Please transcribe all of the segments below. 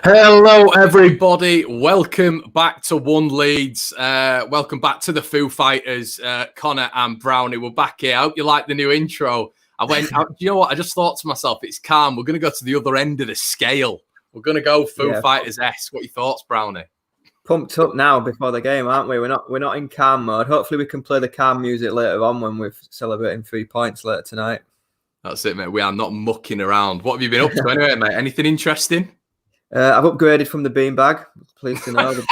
Hello, everybody. Welcome back to One Leeds. Welcome back to the Foo Fighters, Connor and Brownie. We're back here. I hope you like the new intro. You know what? I just thought to myself, it's calm. We're going to go to the other end of the scale. We're going to go Foo Fighters-esque. What are your thoughts, Brownie? Pumped up now before the game, aren't we? We're not in calm mode. Hopefully we can play the calm music later on when we're celebrating 3 points later tonight. That's it, mate. We are not mucking around. What have you been up to anyway, mate? Anything interesting? I've upgraded from the beanbag. Pleased to know the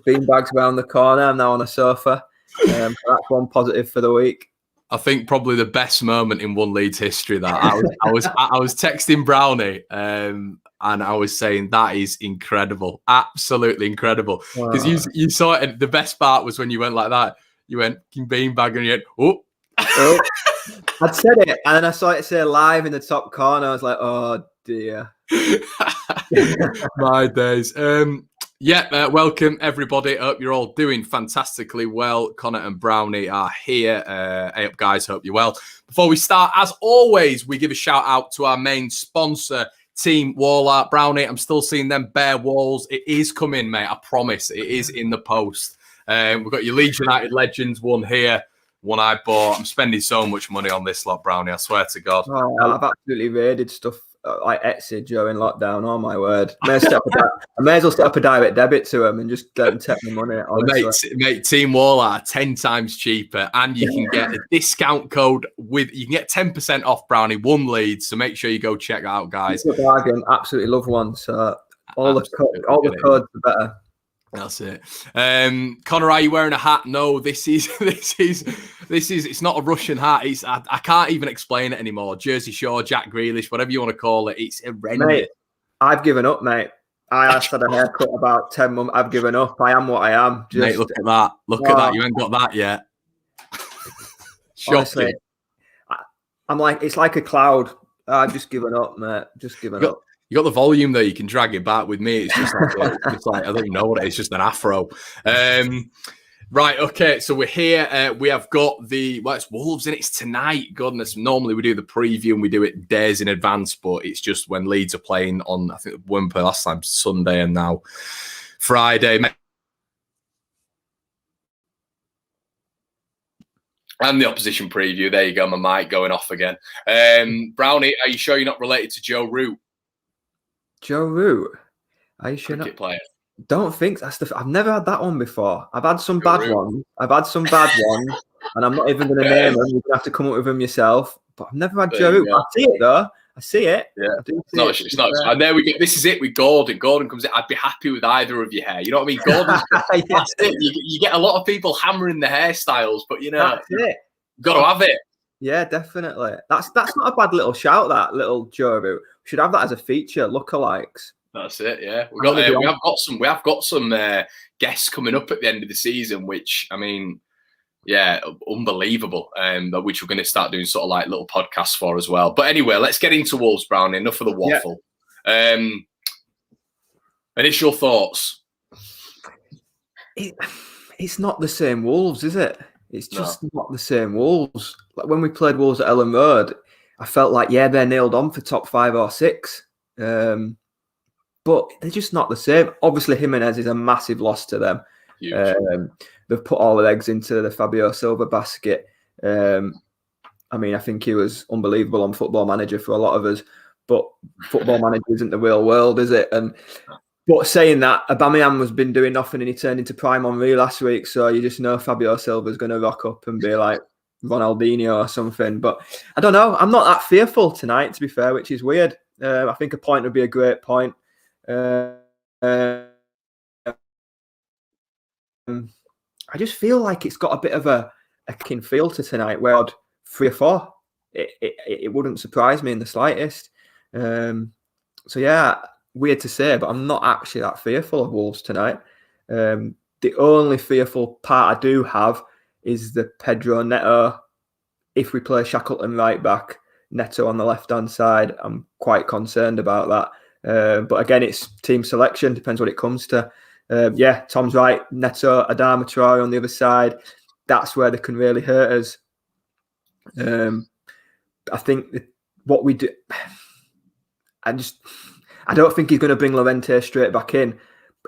beanbag's around the corner. I'm now on a sofa. That's one positive for the week. I think probably the best moment in One Leeds history. That I was texting Brownie, and I was saying that is incredible, absolutely incredible. Because you saw it, and the best part was when you went like that. You went beanbag, and you went, oh. I'd said it, and then I saw it say live in the top corner. I was like, oh dear. My days. Welcome everybody. I hope you're all doing fantastically well. Connor and Brownie are here. Hey up, guys. Hope you're well. Before we start, as always, we give a shout out to our main sponsor, Team Wall Art. Brownie, I'm still seeing them bare walls. It is coming, mate. I promise. It is in the post. We've got your Leeds United Legends one here. One I bought. I'm spending so much money on this lot, Brownie. I swear to God. I've absolutely raided stuff like Etsy during lockdown. Oh my word! I may as well set up a direct debit to them and just let them take my money. Mate, Team Wall are 10 times cheaper, and you can get a discount code you can get 10% off. Brownie, One Leeds. So make sure you go check that out, guys. It's a bargain. Absolutely love one. So All the codes are better. That's it. Connor, are you wearing a hat? No, this is it's not a Russian hat. I can't even explain it anymore. Jersey Shore, Jack Grealish, whatever you want to call it. It's horrendous. Mate, I've given up, mate. I just had a haircut about 10 months. I've given up. I am what I am. Mate, look at that. Look at that. You ain't got that yet. Honestly, I'm like, it's like a cloud. I've just given up, mate. Just given up. You got the volume there. You can drag it back. With me, it's just like I don't even know what it is. It's just an afro. Right. Okay. So we're here. We have got it's Wolves and it's tonight. Goodness. Normally we do the preview and we do it days in advance, but it's just when Leeds are playing on. I think we played last time Sunday and now Friday. And the opposition preview. There you go. My mic going off again. Brownie, are you sure you're not related to Joe Root? Joe Root? Are you sure not? Player. Don't think I've never had that one before. I've had some bad ones. And I'm not even going to name them. You're going to have to come up with them yourself. But I've never had Joe Root. I see it though. I see it. Yeah, it's not. And there we go. This is it with Gordon. Gordon comes in. I'd be happy with either of your hair. You know what I mean? Gordon. That's it. You get a lot of people hammering the hairstyles, but that's it. Got to have it. Yeah, definitely. That's not a bad little shout. That little Joe Root. Should have that as a feature. Lookalikes. That's it. Yeah, we have got some guests coming up at the end of the season, which I mean, yeah, unbelievable. Which we're going to start doing sort of like little podcasts for as well. But anyway, let's get into Wolves, Brown. Enough of the waffle. Yeah. Initial thoughts. It's not the same Wolves, is it? It's just not the same Wolves. Like when we played Wolves at Ellen Road, I felt like they're nailed on for top 5 or 6. But they're just not the same. Obviously, Jimenez is a massive loss to them. They've put all their eggs into the Fabio Silva basket. I mean, I think he was unbelievable on Football Manager for a lot of us. But Football Manager isn't the real world, is it? But saying that, Aubameyang has been doing nothing and he turned into Prime Henry last week. So you just know Fabio Silva's going to rock up and be like Ronaldinho or something. But I don't know. I'm not that fearful tonight, to be fair, which is weird. I think a point would be a great point. I just feel like it's got a bit of a kicking feel to tonight where I'd 3 or 4. It wouldn't surprise me in the slightest. So yeah, weird to say, but I'm not actually that fearful of Wolves tonight. The only fearful part I do have is the Pedro Neto. If we play Shackleton right back, Neto on the left-hand side, I'm quite concerned about that. But again, it's team selection. Depends what it comes to. Tom's right. Neto, Adama Traore on the other side. That's where they can really hurt us. I think what we do... I don't think he's going to bring Llorente straight back in.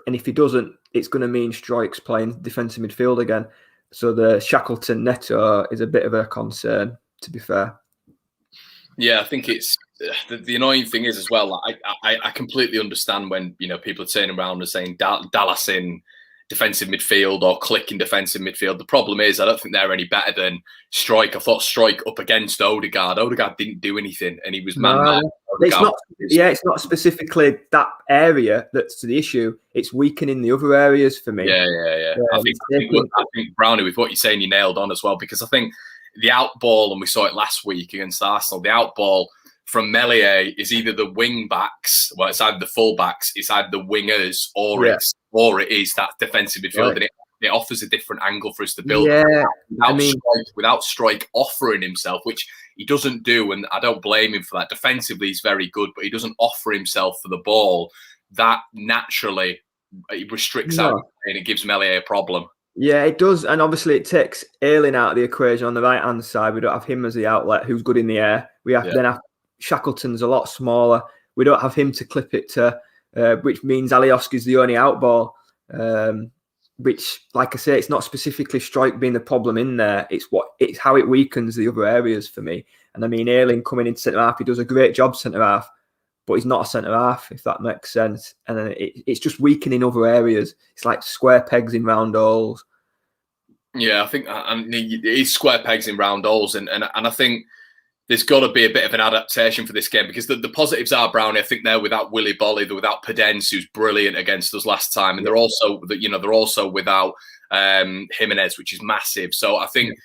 And if he doesn't, it's going to mean Strike's playing defensive midfield again. So the Shackleton Neto is a bit of a concern, to be fair. Yeah, I think it's the annoying thing is as well. Like, I completely understand when people are turning around and saying Dallas in defensive midfield or Click in defensive midfield. The problem is I don't think they're any better than Strike. I thought Strike up against Odegaard. Odegaard didn't do anything, and he was man. It's not specifically that area that's the issue. It's weakening the other areas for me. Yeah. I think Brownie, with what you're saying, you nailed on as well, because I think the out ball, and we saw it last week against Arsenal, the out ball from Meslier is either the wing backs, well, it's either the full backs, it's either the wingers, or it is that defensive midfield, and it offers a different angle for us to build. Yeah, without Strike offering himself, which he doesn't do, and I don't blame him for that. Defensively, he's very good, but he doesn't offer himself for the ball. That naturally it restricts out, and it gives Meslier a problem. Yeah, it does, and obviously it takes Ayling out of the equation on the right hand side. We don't have him as the outlet, who's good in the air. We have then have Shackleton's a lot smaller. We don't have him to clip it to, which means Alioski's the only out ball. Which, like I say, it's not specifically Strike being the problem in there. It's how it weakens the other areas for me. And I mean, Ayling coming into centre half, he does a great job centre half, but he's not a centre half, if that makes sense. And then it's just weakening other areas. It's like square pegs in round holes. Yeah, I think it is square pegs in round holes, and I think there's got to be a bit of an adaptation for this game, because the positives are, Brownie, I think they're without Willy Bolly, they're without Pedence, who's brilliant against us last time, and they're also without Jimenez, which is massive. So I think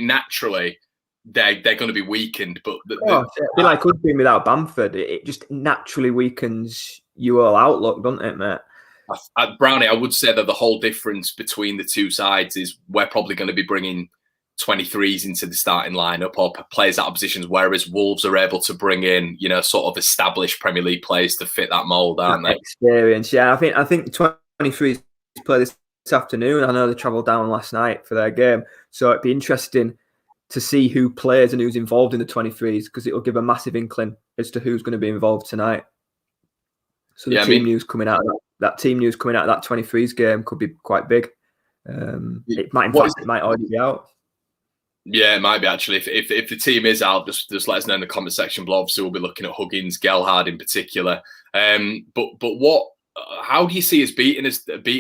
naturally they're going to be weakened. But it'd be like us being without Bamford. It just naturally weakens your outlook, doesn't it, mate? Brownie, I would say that the whole difference between the two sides is we're probably going to be bringing 23s into the starting lineup, or players out of positions, whereas Wolves are able to bring in, sort of established Premier League players to fit that mould, aren't they? Experience, yeah. I think 23s play this afternoon. I know they travelled down last night for their game, so it'd be interesting to see who plays and who's involved in the 23s, because it'll give a massive inkling as to who's going to be involved tonight. So the team news coming out of that 23s game could be quite big. It might already be out. Yeah, it might be actually. If the team is out, just let us know in the comment section below. Obviously, we'll be looking at Huggins, Gelhardt in particular. But what? How do you see us beating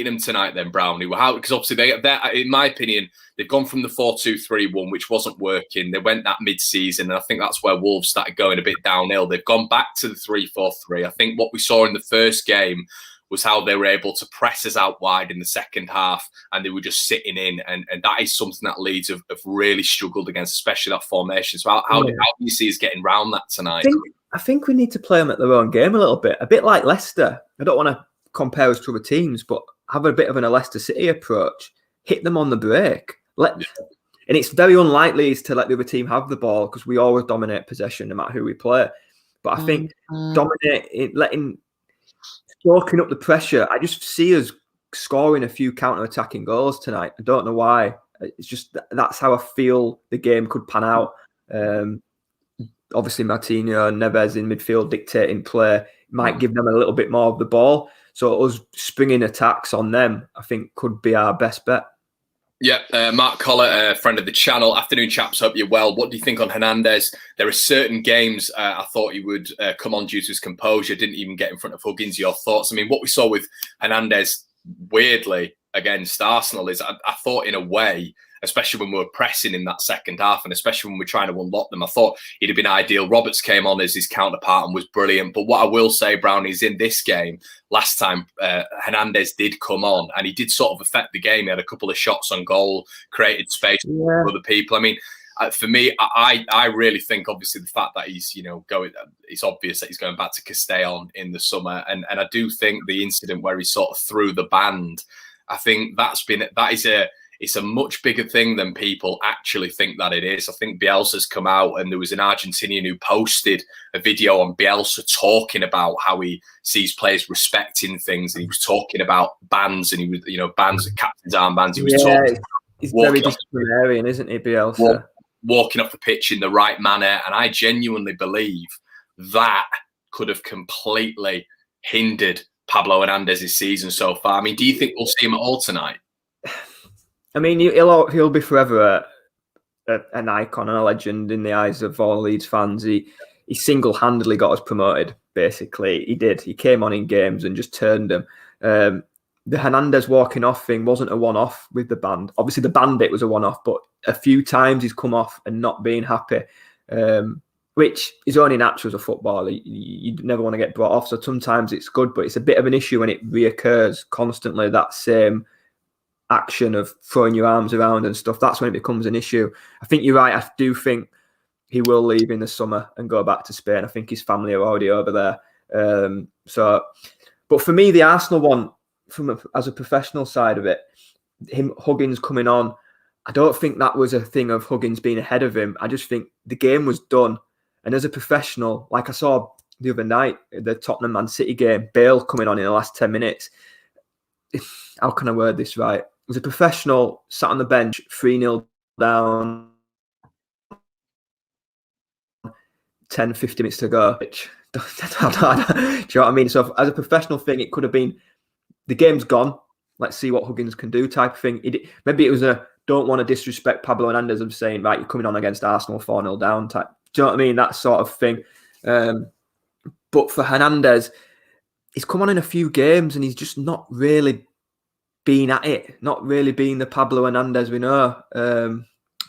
them tonight, then, Brownie? Because obviously they, in my opinion, they've gone from the 4-2-3-1, which wasn't working. They went that mid-season, and I think that's where Wolves started going a bit downhill. They've gone back to the 3-4-3. I think what we saw in the first game was how they were able to press us out wide in the second half, and they were just sitting in, and that is something that Leeds have really struggled against, especially that formation. So how do you see us getting around that tonight? I think we need to play them at their own game a bit like Leicester. I don't want to compare us to other teams, but have a bit of a Leicester City approach. Hit them on the break. And it's very unlikely to let the other team have the ball, because we always dominate possession no matter who we play. But I think soaking up the pressure. I just see us scoring a few counter-attacking goals tonight. I don't know why. It's just that's how I feel the game could pan out. Obviously, Martinho and Neves in midfield dictating play might give them a little bit more of the ball. So us springing attacks on them, I think, could be our best bet. Yeah, Mark Collar, friend of the channel. Afternoon, chaps. Hope you're well. What do you think on Hernandez? There are certain games I thought he would come on due to his composure. Didn't even get in front of Huggins. Your thoughts? I mean, what we saw with Hernandez, weirdly, against Arsenal is I thought, in a way, especially when we were pressing in that second half, and especially when we're trying to unlock them, I thought he'd have been ideal. Roberts came on as his counterpart and was brilliant. But what I will say, Brown, is in this game, last time Hernandez did come on, and he did sort of affect the game. He had a couple of shots on goal, created space for other people. I mean, for me, I really think, obviously, the fact that he's going, it's obvious that he's going back to Castellón in the summer, and I do think the incident where he sort of threw the band, I think it's a much bigger thing than people actually think that it is. I think Bielsa's come out, and there was an Argentinian who posted a video on Bielsa talking about how he sees players respecting things, and he was talking about bands, and he was, bands, captain's armbands. He was talking. He's very disciplinarian, isn't he, Bielsa? Walking off the pitch in the right manner, and I genuinely believe that could have completely hindered Pablo Hernandez's season so far. I mean, do you think we'll see him at all tonight? I mean, he'll be forever an icon and a legend in the eyes of all Leeds fans. He single-handedly got us promoted, basically. He did. He came on in games and just turned them. The Hernandez walking off thing wasn't a one-off with the band. Obviously, the band bit was a one-off, but a few times he's come off and not being happy, which is only natural as a footballer. You never want to get brought off, so sometimes it's good, but it's a bit of an issue when it reoccurs constantly, that same action of throwing your arms around and stuff. That's when it becomes an issue. I think you're right. I do think he will leave in the summer and go back to Spain. I think his family are already over there. But for me, the Arsenal one, as a professional side of it, Huggins coming on, I don't think that was a thing of Huggins being ahead of him. I just think the game was done. And as a professional, like I saw the other night, the Tottenham Man City game, Bale coming on in the last 10 minutes. How can I word this right? As a professional, sat on the bench, 3-0 down, 10, 50 minutes to go. Do you know what I mean? So as a professional thing, it could have been, the game's gone, let's see what Huggins can do type of thing. Maybe it was a, don't want to disrespect Pablo Hernandez of saying, right, you're coming on against Arsenal 4-0 down type. Do you know what I mean? That sort of thing. But for Hernandez, he's come on in a few games and he's just not really been at it, not really being the Pablo Hernandez we know.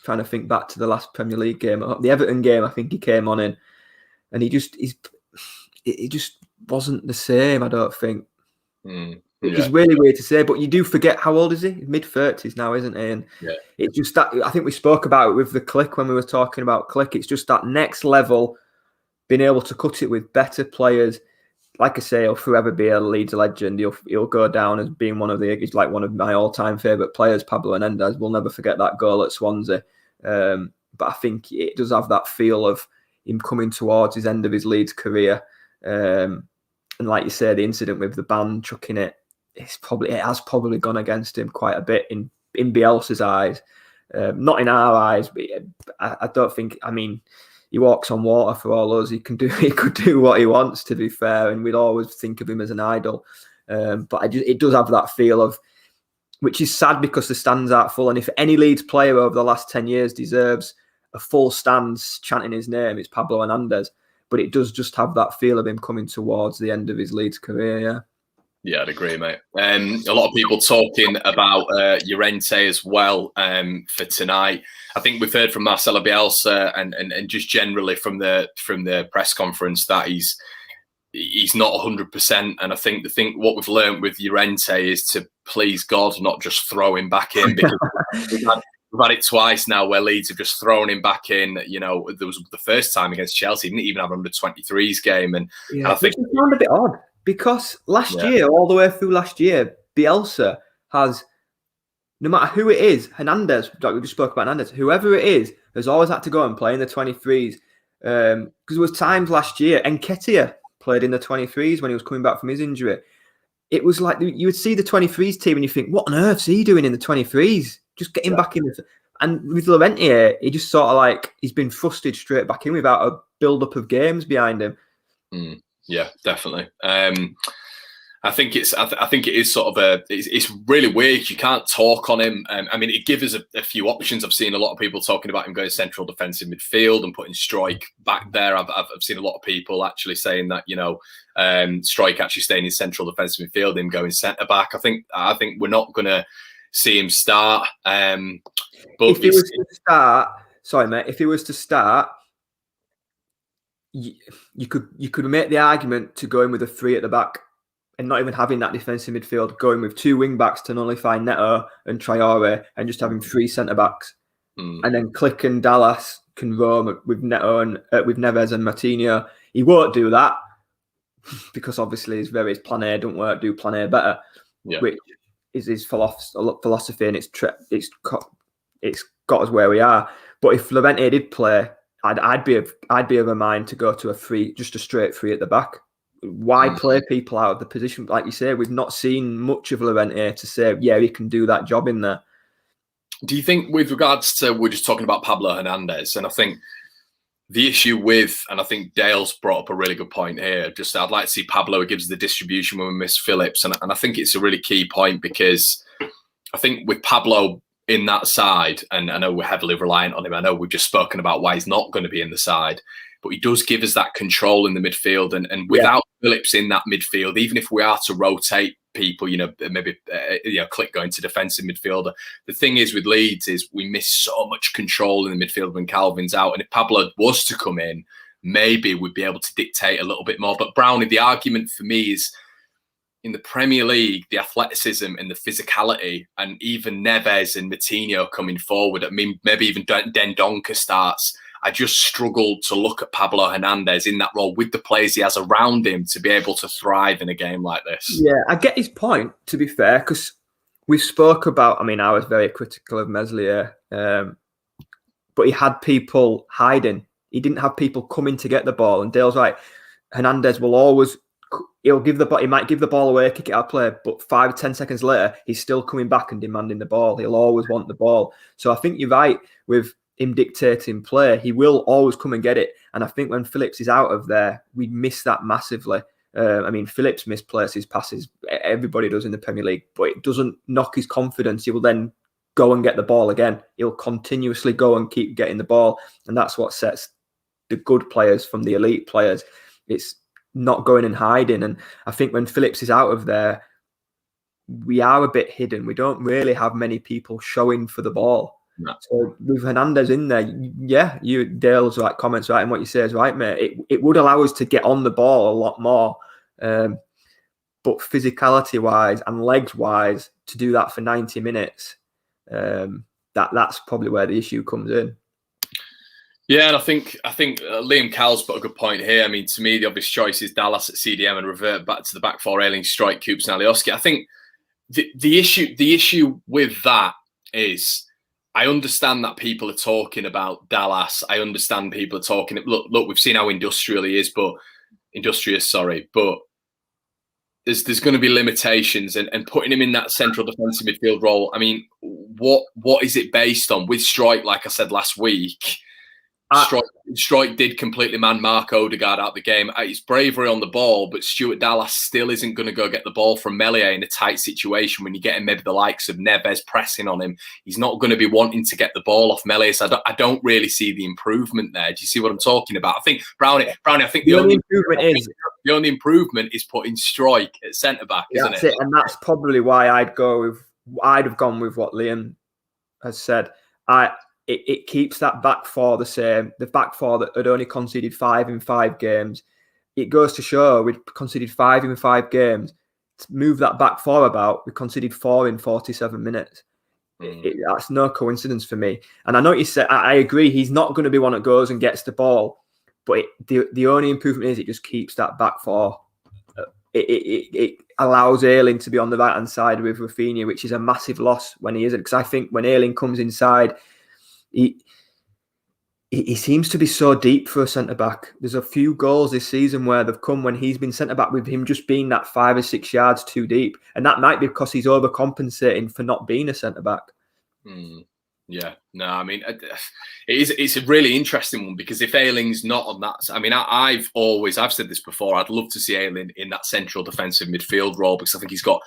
trying to think back to the last Premier League game, the Everton game. I think he came on in, and he just wasn't the same. I don't think. Which is really weird to say, but you do forget how old is he? Mid-30s now, isn't he? And it's just that, I think we spoke about it with the Click when we were talking about Click. It's just that next level, being able to cut it with better players. Like I say, he'll forever be a Leeds legend. He'll go down as being he's like one of my all-time favourite players, Pablo Hernandez. We'll never forget that goal at Swansea. But I think it does have that feel of him coming towards his end of his Leeds career. And like you say, the incident with the band chucking it, it has probably gone against him quite a bit in Bielsa's eyes. Not in our eyes, but I don't think, I mean, he walks on water for all us. He could do what he wants, to be fair, and we'd always think of him as an idol. But it does have that feel of, which is sad because the stands aren't full. And if any Leeds player over the last 10 years deserves a full stands chanting his name, it's Pablo Hernandez. But it does just have that feel of him coming towards the end of his Leeds career, yeah. Yeah, I'd agree, mate. A lot of people talking about Llorente as well for tonight. I think we've heard from Marcelo Bielsa and just generally from the press conference that he's not 100%. And I think what we've learned with Llorente is to please God, not just throw him back in, because we've had it twice now where Leeds have just thrown him back in. You know, there was the first time against Chelsea, he didn't even have an under-23s game, and I think it sounded a bit odd. Because last year, all the way through last year, Bielsa has, no matter who it is, Hernandez, like we just spoke about Hernandez, whoever it is, has always had to go and play in the 23s. Because there was times last year, Nketiah played in the 23s when he was coming back from his injury. It was like you would see the 23s team and you think, what on earth's he doing in the 23s? Just get him back in. And with Llorente, he just sort of like, he's been thrusted straight back in without a build-up of games behind him. Yeah, definitely. I think it is sort of it's really weird. You can't talk on him. I mean, it gives us a few options. I've seen a lot of people talking about him going central defensive midfield and putting Struijk back there. I've seen a lot of people actually saying that, you know, Struijk actually staying in central defensive midfield, him going centre back. I think we're not going to see him start. But if he was to start, sorry, mate, if he was to start, you could make the argument to going with a three at the back and not even having that defensive midfield, going with two wing backs to nullify Neto and Traore and just having three centre backs, and then Click and Dallas can roam with Neto and with Neves and Martinho. He won't do that because obviously his various plan A don't work. Do plan A better, which is his philosophy, and it's got us where we are. But if Llorente did play, I'd be of a mind to go to a straight three at the back. Why play people out of the position? Like you say, we've not seen much of Llorente to say, yeah, he can do that job in there. Do you think, with regards to, we're just talking about Pablo Hernandez, and I think the issue with, and I think Dale's brought up a really good point here, just I'd like to see Pablo gives the distribution when we miss Phillips, and I think it's a really key point, because I think with Pablo in that side, and I know we're heavily reliant on him. I know we've just spoken about why he's not going to be in the side, but he does give us that control in the midfield. And without Phillips in that midfield, even if we are to rotate people, you know, maybe Click going to defensive midfielder. The thing is with Leeds is we miss so much control in the midfield when Calvin's out. And if Pablo was to come in, maybe we'd be able to dictate a little bit more. But Brownie, the argument for me is, in the Premier League, the athleticism and the physicality, and even Neves and Martinho coming forward, I mean, maybe even Dendoncker starts, I just struggle to look at Pablo Hernandez in that role with the players he has around him to be able to thrive in a game like this. Yeah, I get his point, to be fair, because we spoke about, I mean, I was very critical of Meslier, but he had people hiding. He didn't have people coming to get the ball. And Dale's right, Hernandez will always... he might give the ball away, kick it out of play, but 5 or 10 seconds later, he's still coming back and demanding the ball. He'll always want the ball. So I think you're right with him dictating play. He will always come and get it. And I think when Phillips is out of there, we miss that massively. I mean, Phillips misplaces passes. Everybody does in the Premier League, but it doesn't knock his confidence. He will then go and get the ball again. He'll continuously go and keep getting the ball. And that's what sets the good players from the elite players. It's not going and hiding. And I think when Phillips is out of there, we are a bit hidden. We don't really have many people showing for the ball. No. So with Hernandez in there, yeah, Dale's right, comments right, and what you say is right, mate. It would allow us to get on the ball a lot more, but physicality wise and legs wise, to do that for 90 minutes, that's probably where the issue comes in. Yeah, and I think Liam Cowell's put a good point here. I mean, to me, the obvious choice is Dallas at CDM and revert back to the back four, Ayling, Strike, Coops, and Alioski. I think the issue with that is, I understand that people are talking about Dallas. I understand people are talking. Look, we've seen how industrious he is, but there's going to be limitations, and putting him in that central defensive midfield role. I mean, what is it based on? With Strike, like I said last week, Strike did completely man Mark Odegaard out the game. It's bravery on the ball, but Stuart Dallas still isn't going to go get the ball from Meslier in a tight situation when you're getting maybe the likes of Neves pressing on him. He's not going to be wanting to get the ball off Meslier, so I don't really see the improvement there. Do you see what I'm talking about? I think Brownie. I think the only improvement is putting Strike at centre back, isn't it? And that's probably why I'd have gone with what Liam has said. It keeps that back four the same. The back four that had only conceded 5 in 5 games. It goes to show we'd conceded 5 in 5 games. To move that back four about, we conceded 4 in 47 minutes. That's no coincidence for me. And I know you said, I agree, he's not going to be one that goes and gets the ball. But the only improvement is it just keeps that back four. It allows Ayling to be on the right-hand side with Rafinha, which is a massive loss when he isn't. Because I think when Ayling comes inside, he seems to be so deep for a centre-back. There's a few goals this season where they've come when he's been centre-back with him just being that 5 or 6 yards too deep. And that might be because he's overcompensating for not being a centre-back. Yeah, no, I mean, it's a really interesting one, because if Ayling's not on that, I mean, I've said this before, I'd love to see Ayling in that central defensive midfield role, because I think he's got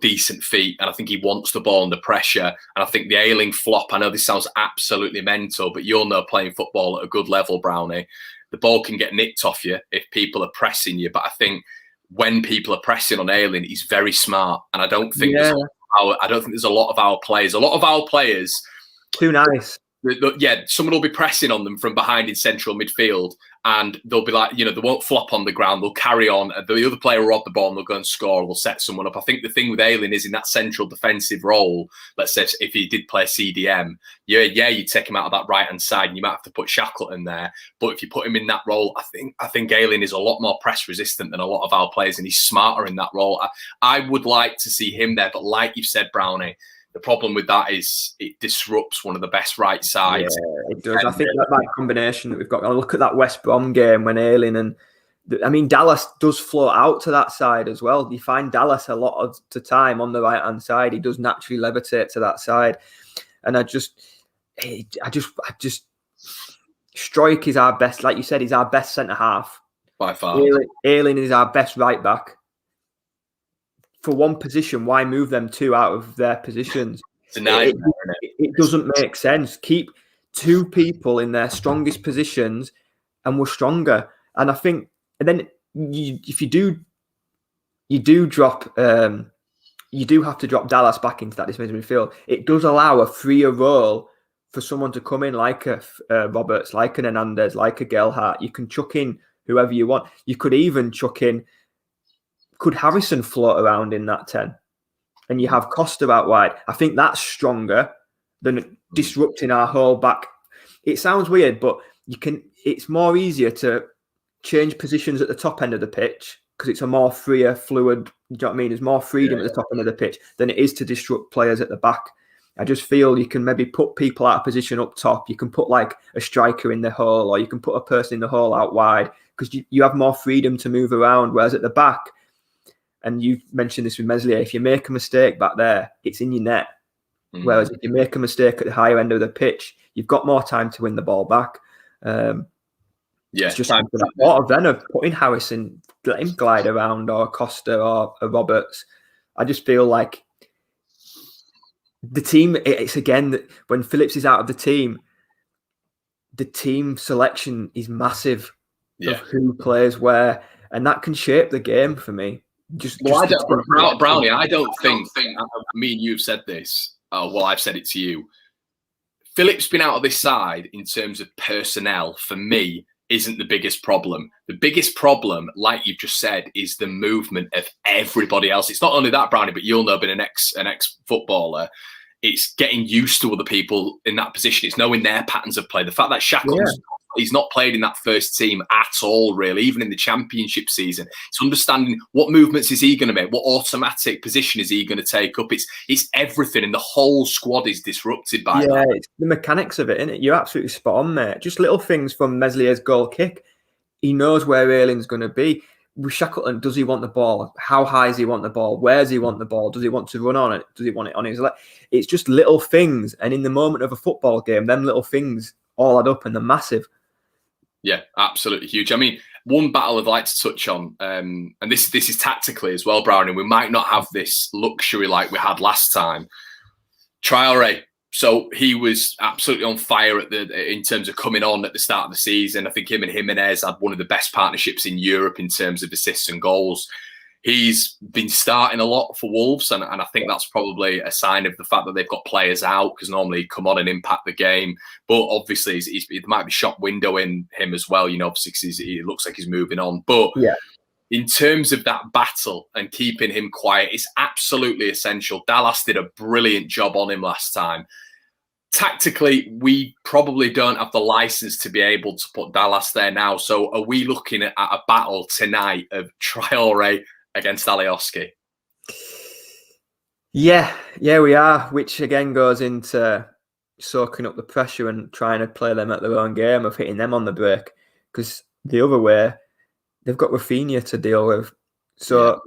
decent feet, and I think he wants the ball under pressure. And I think the Ayling flop, I know this sounds absolutely mental, but you'll know, playing football at a good level, Brownie, the ball can get nicked off you if people are pressing you. But I think when people are pressing on Ayling, he's very smart, and I don't think there's a lot of our players too nice. Yeah, someone will be pressing on them from behind in central midfield, and they'll be like, they won't flop on the ground. They'll carry on. The other player will rob the ball and they'll go and score, or they'll set someone up. I think the thing with Ayling is, in that central defensive role, let's say if he did play CDM, you take him out of that right-hand side and you might have to put Shackleton there. But if you put him in that role, I think Ayling is a lot more press resistant than a lot of our players, and he's smarter in that role. I would like to see him there, but like you've said, Brownie, the problem with that is it disrupts one of the best right sides. Yeah, it does. I think that combination that we've got. I look at that West Brom game when Ayling Dallas does float out to that side as well. You find Dallas a lot of the time on the right hand side. He does naturally levitate to that side, and I just Strike is our best. Like you said, he's our best centre half by far. Ayling is our best right back. For one position, why move them 2 out of their positions? It's a nightmare, it doesn't make sense. Keep 2 people in their strongest positions, and we're stronger. And I think, and then if you do drop, you do have to drop Dallas back into that defensive midfield. It does allow a freer role for someone to come in, like a Roberts, like an Hernandez, like a Gelhardt. You can chuck in whoever you want. You could even chuck in. Could Harrison float around in that 10? And you have Costa out wide. I think that's stronger than disrupting our whole back. It sounds weird, but it's more easier to change positions at the top end of the pitch, because it's a more freer, fluid, do you know what I mean? There's more freedom at the top end of the pitch than it is to disrupt players at the back. I just feel you can maybe put people out of position up top. You can put like a striker in the hole, or you can put a person in the hole out wide, because you have more freedom to move around. Whereas at the back, and you mentioned this with Meslier, if you make a mistake back there, it's in your net. Whereas if you make a mistake at the higher end of the pitch, you've got more time to win the ball back. It's just something I thought of then, of putting Harrison, let him glide around, or Costa, or Roberts. I just feel like the team, it's again, that when Phillips is out of the team selection is massive of who plays where, and that can shape the game for me. Brownie, I don't think, me and you've said this, I've said it to you. Phillips been out of this side in terms of personnel, for me, isn't the biggest problem. The biggest problem, like you've just said, is the movement of everybody else. It's not only that, Brownie, but you'll know, being an ex-footballer, it's getting used to other people in that position. It's knowing their patterns of play. The fact that Shackleton's he's not played in that first team at all, really, even in the championship season. It's understanding what movements is he going to make, what automatic position is he going to take up. It's everything, and the whole squad is disrupted by that. It's the mechanics of it, isn't it? You're absolutely spot on, mate. Just little things from Meslier's goal kick. He knows where Ayling's going to be. With Shackleton, does he want the ball? How high does he want the ball? Where does he want the ball? Does he want to run on it? Does he want it on his leg? It's just little things. And in the moment of a football game, them little things all add up and they're massive. Yeah, absolutely huge. I mean, one battle I'd like to touch on, and this is tactically as well, Brownie. We might not have this luxury like we had last time. Traore. So he was absolutely on fire in terms of coming on at the start of the season. I think him and Jimenez had one of the best partnerships in Europe in terms of assists and goals. He's been starting a lot for Wolves, and I think that's probably a sign of the fact that they've got players out, because normally he'd come on and impact the game. But obviously, it might be shop window in him as well, obviously, because he looks like he's moving on. But in terms of that battle and keeping him quiet, it's absolutely essential. Dallas did a brilliant job on him last time. Tactically, we probably don't have the license to be able to put Dallas there now. So are we looking at a battle tonight of Traore against Alioski? Yeah, we are, which again goes into soaking up the pressure and trying to play them at their own game of hitting them on the break, because the other way, they've got Rafinha to deal with. So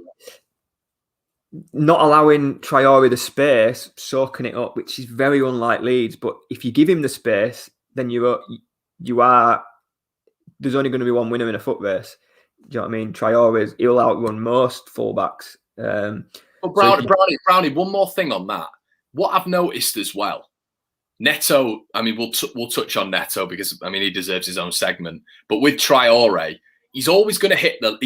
not allowing Traore the space, soaking it up, which is very unlike Leeds. But if you give him the space, then you are there's only going to be one winner in a foot race. Do you know what I mean? Traore, he'll outrun most fullbacks. Brownie, one more thing on that. What I've noticed as well, Neto, I mean, we'll touch on Neto because, I mean, he deserves his own segment. But with Traore, he's always going to hit the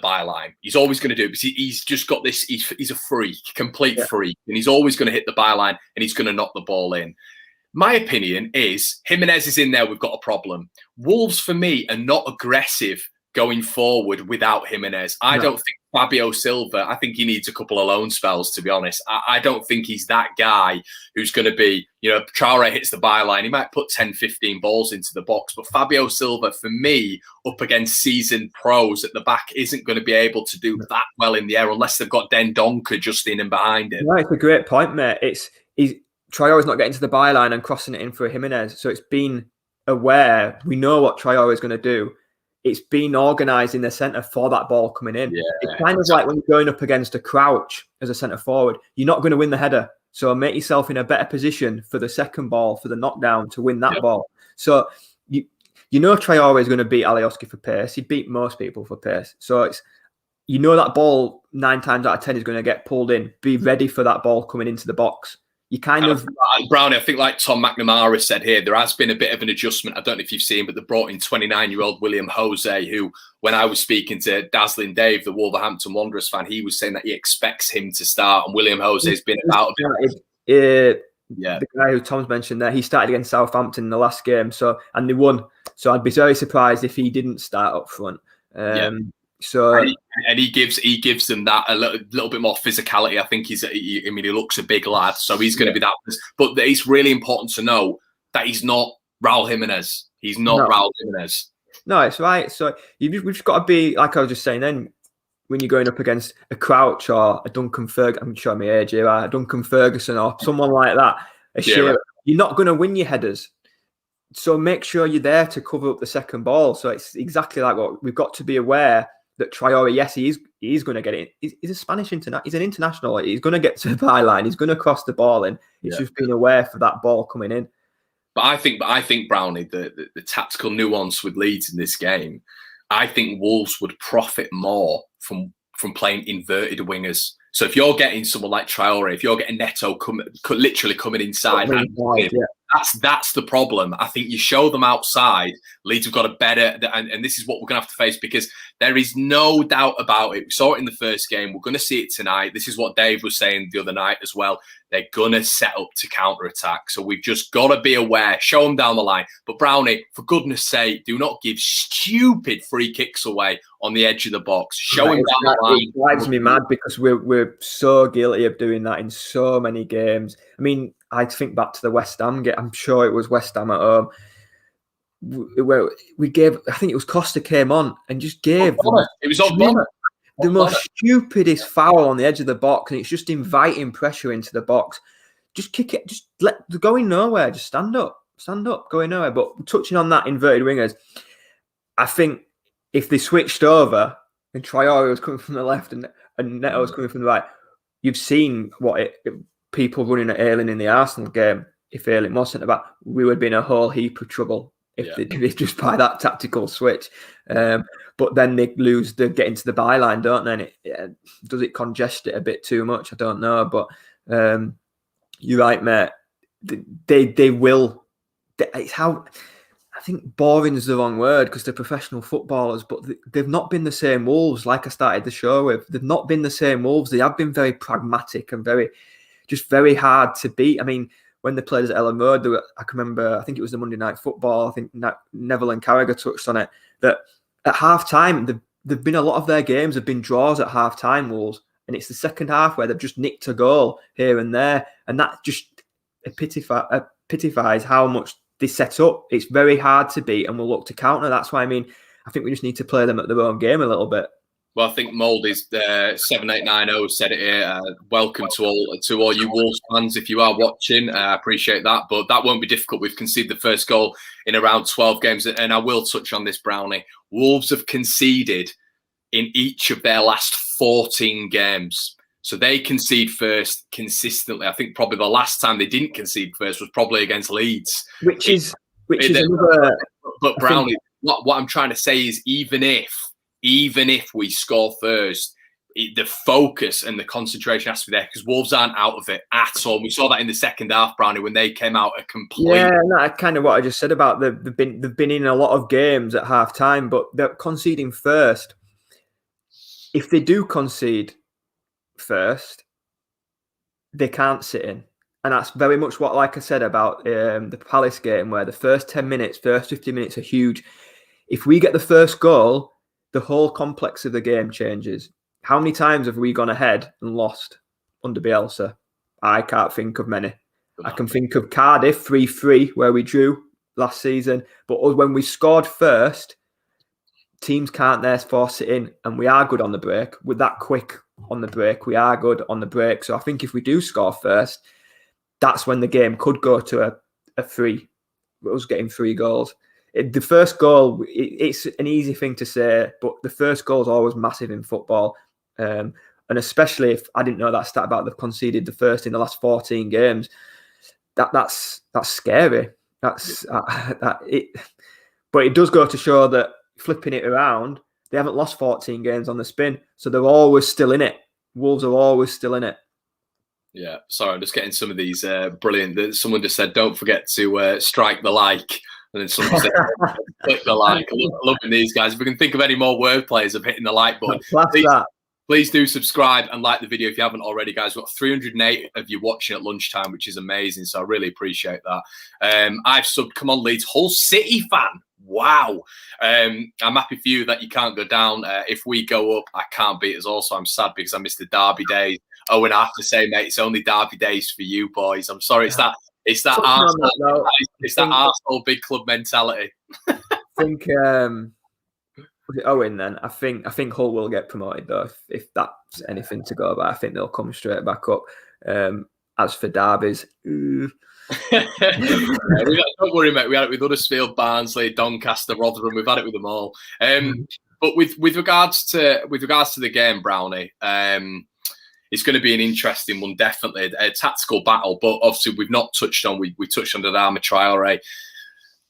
byline. He's always going to do it because he's just got this. He's a freak, complete freak, and he's always going to hit the byline and he's going to knock the ball in. My opinion is Jimenez is in there. We've got a problem. Wolves, for me, are not aggressive going forward without Jimenez. I don't think Fabio Silva, I think he needs a couple of loan spells, to be honest. I don't think he's that guy who's going to be, Traore hits the byline. He might put 10, 15 balls into the box. But Fabio Silva, for me, up against seasoned pros at the back, isn't going to be able to do that well in the air unless they've got Dendoncker just in and behind him. No, it's a great point, mate. Traore's not getting to the byline and crossing it in for Jimenez. So it's been aware. We know what Traore is going to do. It's been organised in the centre for that ball coming in. It's kind of like when you're going up against a Crouch as a centre forward, you're not going to win the header. So make yourself in a better position for the second ball, for the knockdown, to win that ball. So Traore is going to beat Alioski for pace. He beat most people for pace. So that ball 9 times out of 10 is going to get pulled in. Be ready for that ball coming into the box. You Brownie, I think like Tom McNamara said here, there has been a bit of an adjustment. I don't know if you've seen, but they brought in 29-year-old William Jose, who, when I was speaking to Dazzling Dave, the Wolverhampton Wanderers fan, he was saying that he expects him to start. And William Jose has been about the guy who Tom's mentioned there, he started against Southampton in the last game, and they won. So I'd be very surprised if he didn't start up front. So and he gives them that a little bit more physicality. I think he looks a big lad, so he's going to be that. But it's really important to know that he's not Raul Jimenez. He's not Raul Jimenez. No, it's right. So we've just got to be, like I was just saying then, when you're going up against a Crouch or a Duncan Ferguson, I'm showing my age here, a Duncan Ferguson or someone like that, you're not going to win your headers. So make sure you're there to cover up the second ball. So it's exactly like what we've got to be aware that Traore, yes, he's going to get it. He's a Spanish international. He's an international. He's going to get to the byline. He's going to cross the ball in. It's just being aware for that ball coming in. But I think Brownie, the tactical nuance with Leeds in this game, I think Wolves would profit more from playing inverted wingers. So if you're getting someone like Traore, if you're getting Neto literally coming inside, that's the problem. I think you show them outside. Leeds have got a better, and this is what we're going to have to face, because There is no doubt about it. We saw it in the first game. We're going to see it tonight. This is what Dave was saying the other night as well. They're going to set up to counter-attack. So we've just got to be aware. Show them down the line. But Brownie, for goodness sake, do not give stupid free kicks away on the edge of the box. Show them down the line. It drives me mad because we're so guilty of doing that in so many games. I mean, I think back to the West Ham game. I'm sure it was West Ham at home. Where we gave, I think it was Costa came on and just gave the most stupidest foul on the edge of the box, and it's just inviting pressure into the box. Just kick it, just let going nowhere. Just stand up, going nowhere. But touching on that inverted wingers, I think if they switched over and Traore was coming from the left and Neto was coming from the right, you've seen people running at Ayling in the Arsenal game. If Ayling was centre back, we would be in a whole heap of trouble. If they did it just by that tactical switch. But then they get into the byline, don't they? And does it congest it a bit too much? I don't know. But you're right, mate. They will. It's how, I think boring is the wrong word because they're professional footballers, but they've not been the same Wolves like I started the show with. They've not been the same Wolves. They have been very pragmatic and very hard to beat. I mean, when they played at Ellen Road, I can remember, I think it was the Monday Night Football, I think Neville and Carragher touched on it, that at half-time, there've been a lot of their games have been draws at half-time, Wolves, and it's the second half where they've just nicked a goal here and there, and that just epitomises how much they set up. It's very hard to beat, and we'll look to counter. That's why, I think we just need to play them at their own game a little bit. Well, I think Mouldy's 7890 said it here. Welcome to all you Wolves fans if you are watching. I appreciate that, but that won't be difficult. We've conceded the first goal in around 12 games, and I will touch on this, Brownie. Wolves have conceded in each of their last 14 games. So they concede first consistently. I think probably the last time they didn't concede first was probably against Leeds. Which is another... But Brownie, what I'm trying to say is even if we score first, the focus and the concentration has to be there because Wolves aren't out of it at all. We saw that in the second half, Brownie, when they came out a complete... Yeah, that's kind of what I just said about they've been in a lot of games at half-time, but they're conceding first. If they do concede first, they can't sit in. And that's very much what, like I said, about the Palace game, where the first 10 minutes, first 15 minutes are huge. If we get the first goal, the whole complex of the game changes. How many times have we gone ahead and lost under Bielsa? I can't think of many. I can think of Cardiff 3-3 where we drew last season. But when we scored first, teams can't therefore sit in, and we are good on the break. We're that quick on the break. We are good on the break. So I think if we do score first, that's when the game could go to a 3. Us getting 3 goals. The first goal, it's an easy thing to say, but the first goal is always massive in football. And especially if I didn't know that stat about they've conceded the first in the last 14 games. That's scary. But it does go to show that flipping it around, they haven't lost 14 games on the spin, so they're always still in it. Wolves are always still in it. Yeah, sorry, I'm just getting some of these brilliant. Someone just said, "Don't forget to strike the like." And then someone said, click the like. I'm loving these guys. If we can think of any more word plays of hitting the like button, please do subscribe and like the video if you haven't already, guys. We've got 308 of you watching at lunchtime, which is amazing. So I really appreciate that. I've subbed, come on, Leeds, Hull City fan. Wow. I'm happy for you that you can't go down. If we go up, I can't beat us. Also, I'm sad because I missed the derby days. Oh, and I have to say, mate, it's only derby days for you boys. I'm sorry. It's that Arsenal big club mentality. I think was it Owen then? I think Hull will get promoted though. If that's anything to go by, I think they'll come straight back up. As for derbies, don't worry, mate. We had it with Huddersfield, Barnsley, Doncaster, Rotherham. We've had it with them all. But with regards to the game, Brownie, it's going to be an interesting one, definitely a tactical battle. But obviously, we've not touched on. We touched on Adama Traore,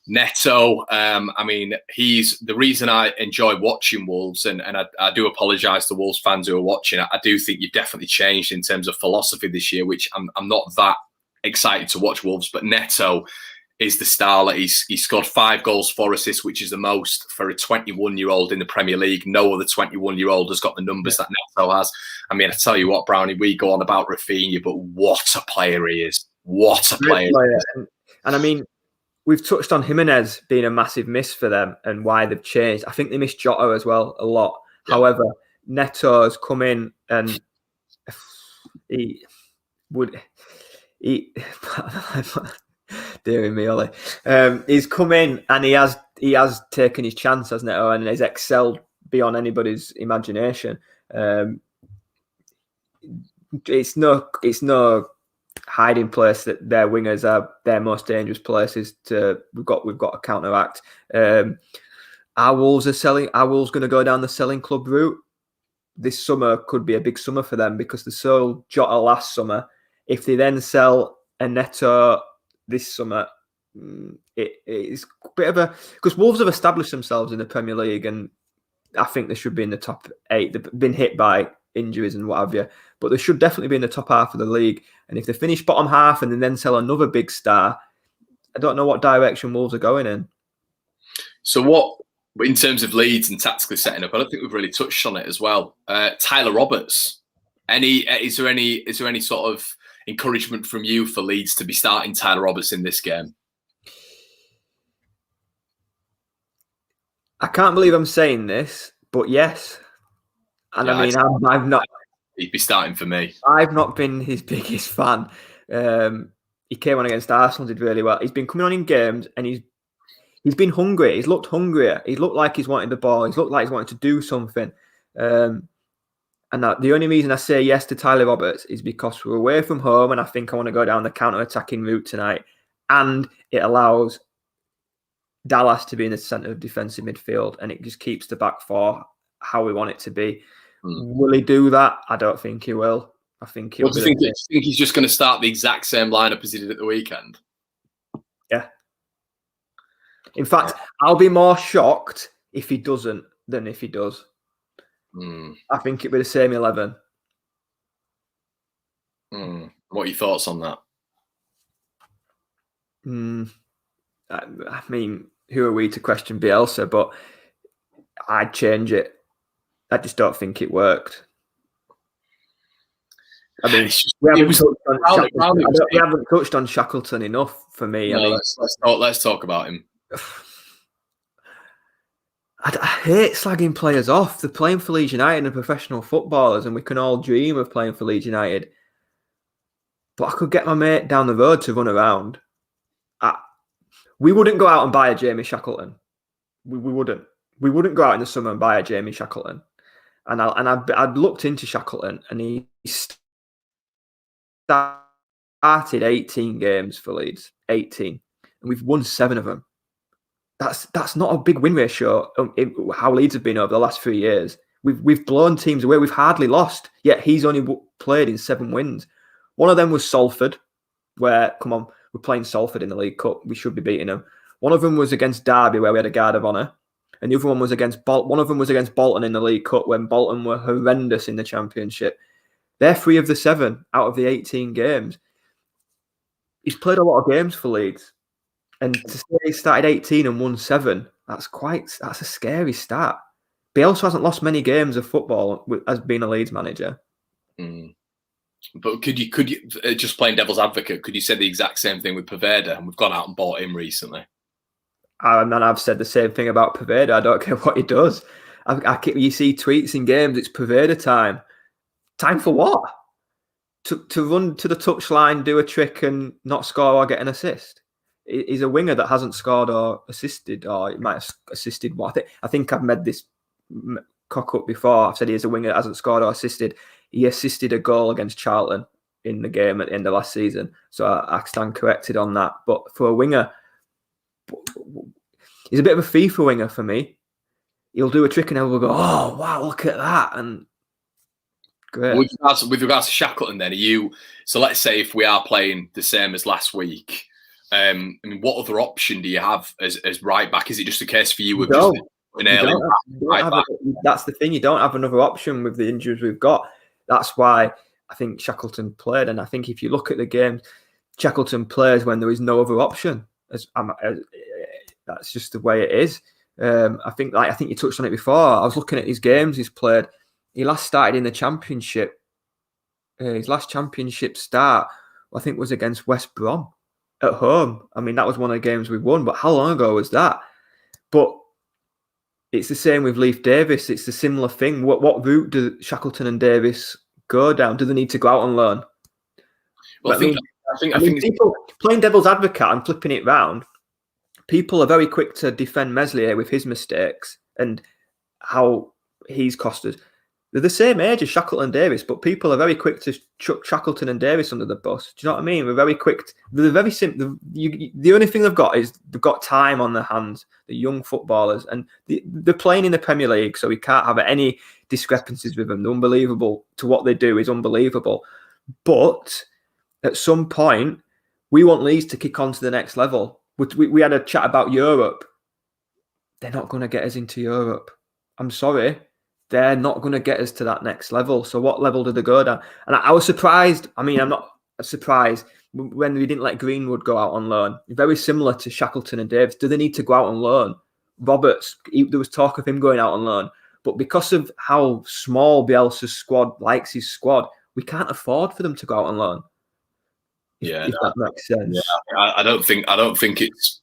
Neto. I mean, he's the reason I enjoy watching Wolves, and I do apologise to Wolves fans who are watching. I do think you've definitely changed in terms of philosophy this year, which I'm not that excited to watch Wolves. But Neto, is the star. Like he's scored 5 goals, 4 assists, which is the most for a 21-year-old in the Premier League. No other 21-year-old has got the numbers that Neto has. I mean, I tell you what, Brownie, we go on about Rafinha, but what a player he is. What a player. And I mean, we've touched on Jimenez being a massive miss for them and why they've changed. I think they missed Jota as well a lot. Yeah. However, Neto has come in and dear me, Ollie. He's come in and he has taken his chance, hasn't it? And he's excelled beyond anybody's imagination. It's no hiding place that their wingers are their most dangerous places. We've got to counteract. Are Wolves going to go down the selling club route? This summer could be a big summer for them because they sold Jota last summer. If they then sell a Neto this summer, it's a bit of a... Because Wolves have established themselves in the Premier League and I think they should be in the top 8. They've been hit by injuries and what have you, but they should definitely be in the top half of the league. And if they finish bottom half and then sell another big star, I don't know what direction Wolves are going in. So what... In terms of Leeds and tactically setting up, I don't think we've really touched on it as well. Tyler Roberts, is there any sort of encouragement from you for Leeds to be starting Tyler Roberts in this game? I can't believe I'm saying this, but yes. And yeah, I mean, I've not. He'd be starting for me. I've not been his biggest fan. He came on against Arsenal, did really well. He's been coming on in games, and he's been hungry. He's looked hungrier. He's looked like he's wanted the ball. He's looked like he's wanted to do something. And the only reason I say yes to Tyler Roberts is because we're away from home and I think I want to go down the counter-attacking route tonight. And it allows Dallas to be in the centre of defensive midfield and it just keeps the back four how we want it to be. Will he do that? I don't think he will. I think he'll do you think he's just going to start the exact same lineup as he did at the weekend? Yeah. In fact, I'll be more shocked if he doesn't than if he does. I think it'll be the same 11. What are your thoughts on that? I mean, who are we to question Bielsa? But I'd change it. I just don't think it worked. I mean, we haven't touched on Shackleton enough for me. No, I mean, let's talk about him. I hate slagging players off. They're playing for Leeds United and professional footballers, and we can all dream of playing for Leeds United. But I could get my mate down the road to run around. We wouldn't go out and buy a Jamie Shackleton. We wouldn't. We wouldn't go out in the summer and buy a Jamie Shackleton. And I'd looked into Shackleton, and he started 18 games for Leeds. 18. And we've won 7 of them. That's not a big win ratio. How Leeds have been over the last 3 years. We've blown teams away. We've hardly lost. Yet he's only played in 7 wins. One of them was Salford, where we're playing Salford in the League Cup. We should be beating them. One of them was against Derby, where we had a guard of honour, and the other one was against Bolton. One of them was against Bolton in the League Cup when Bolton were horrendous in the Championship. They're 3 of the 7 out of the 18 games. He's played a lot of games for Leeds. And to say he started 18 and won 7, that's a scary start. Bielsa hasn't lost many games of football as being a Leeds manager. But could you just playing devil's advocate, could you say the exact same thing with Poveda? And we've gone out and bought him recently. And I've said the same thing about Poveda. I don't care what he does. You see tweets in games, it's Poveda time. Time for what? To run to the touchline, do a trick and not score or get an assist? He's a winger that hasn't scored or assisted, or he might have assisted. I think I've made this cock up before. I've said he's a winger that hasn't scored or assisted. He assisted a goal against Charlton in the game at the end of last season. So I stand corrected on that. But for a winger, he's a bit of a FIFA winger for me. He'll do a trick and everyone will go, oh, wow, look at that. And great. With regards to Shackleton then, so let's say if we are playing the same as last week, I mean, what other option do you have as right back? Is it just a case for you with just an early right back? That's the thing. You don't have another option with the injuries we've got. That's why I think Shackleton played. And I think if you look at the game, Shackleton plays when there is no other option. That's just the way it is. I think you touched on it before. I was looking at his games he's played. He last started in the Championship. His last Championship start, I think, was against West Brom at home. I mean, that was one of the games we won, but how long ago was that? But it's the same with Leif Davis. It's a similar thing. What route do Shackleton and Davis go down? Do they need to go out and learn? Well, I think people playing devil's advocate and flipping it round. People are very quick to defend Meslier with his mistakes and how he's cost us. They're the same age as Shackleton and Davis, but people are very quick to chuck Shackleton and Davis under the bus. Do you know what I mean? We're very quick. They're very simple. The only thing they've got is they've got time on their hands. The young footballers, and they're playing in the Premier League, so we can't have any discrepancies with them. They're unbelievable. To what they do is unbelievable. But at some point, we want Leeds to kick on to the next level. We had a chat about Europe. They're not going to get us into Europe. I'm sorry. They're not going to get us to that next level. So what level do they go down? And I was surprised. I mean, I'm not surprised when we didn't let Greenwood go out on loan. Very similar to Shackleton and Davis. Do they need to go out on loan? Roberts, there was talk of him going out on loan. But because of how small Bielsa's squad likes his squad, we can't afford for them to go out on loan. If that makes sense. Yeah, I don't think it's